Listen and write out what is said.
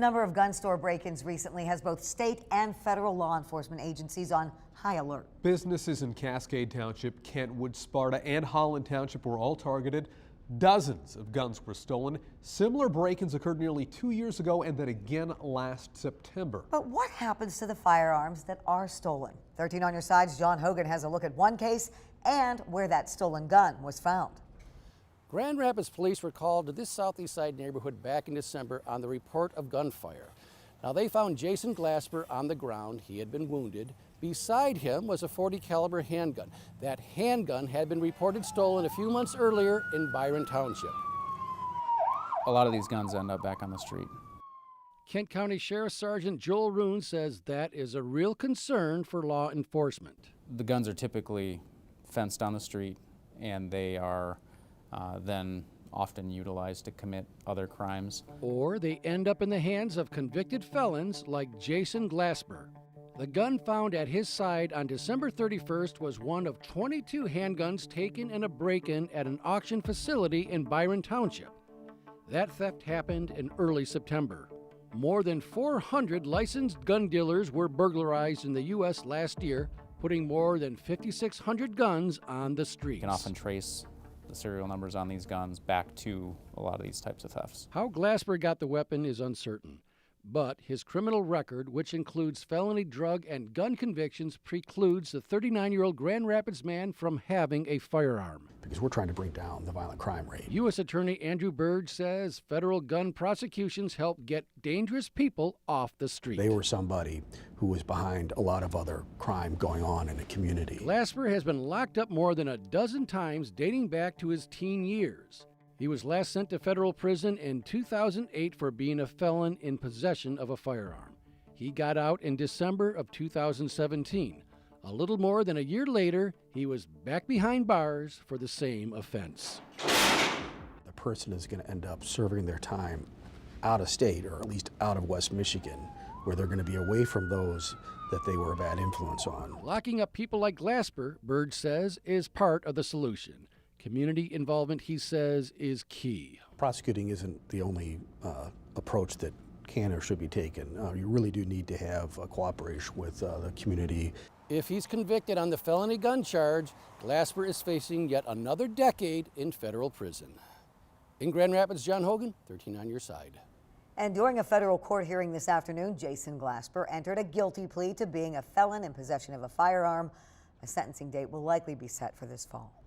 A number of gun store break-ins recently has both state and federal law enforcement agencies on high alert. Businesses in Cascade Township, Kentwood, Sparta, and Holland Township were all targeted. Dozens of guns were stolen. Similar break-ins occurred nearly 2 years ago and then again last September. But what happens to the firearms that are stolen? 13 on your side's John Hogan has a look at one case and where that stolen gun was found. Grand Rapids police were called to this southeast side neighborhood back in December on the report of gunfire. Now they found Jason Glasper on the ground. He had been wounded. Beside him was a .40 caliber handgun. That handgun had been reported stolen a few months earlier in Byron Township. A lot of these guns end up back on the street. Kent County Sheriff Sergeant Joel Roon says that is a real concern for law enforcement. The guns are typically fenced on the street, and they are then often utilized to commit other crimes. Or they end up in the hands of convicted felons like Jason Glasper. The gun found at his side on December 31st was one of 22 handguns taken in a break-in at an auction facility in Byron Township. That theft happened in early September. More than 400 licensed gun dealers were burglarized in the U.S. last year, putting more than 5,600 guns on the streets. You can often trace the serial numbers on these guns back to a lot of these types of thefts. How Glasper got the weapon is uncertain, but his criminal record, which includes felony drug and gun convictions, precludes the 39-year-old Grand Rapids man from having a firearm. Because we're trying to bring down the violent crime rate. U.S. Attorney Andrew Burge says federal gun prosecutions help get dangerous people off the street. They were somebody who was behind a lot of other crime going on in the community. Glasper has been locked up more than a dozen times dating back to his teen years. He was last sent to federal prison in 2008 for being a felon in possession of a firearm. He got out in December of 2017. A little more than a year later, he was back behind bars for the same offense. The person is going to end up serving their time out of state, or at least out of West Michigan, where they're going to be away from those that they were a bad influence on. Locking up people like Glasper, Burge says, is part of the solution. Community involvement, he says, is key. Prosecuting isn't the only approach that can or should be taken. You really do need to have a cooperation with the community. If he's convicted on the felony gun charge, Glasper is facing yet another decade in federal prison. In Grand Rapids, John Hogan, 13 on your side. And during a federal court hearing this afternoon, Jason Glasper entered a guilty plea to being a felon in possession of a firearm. A sentencing date will likely be set for this fall.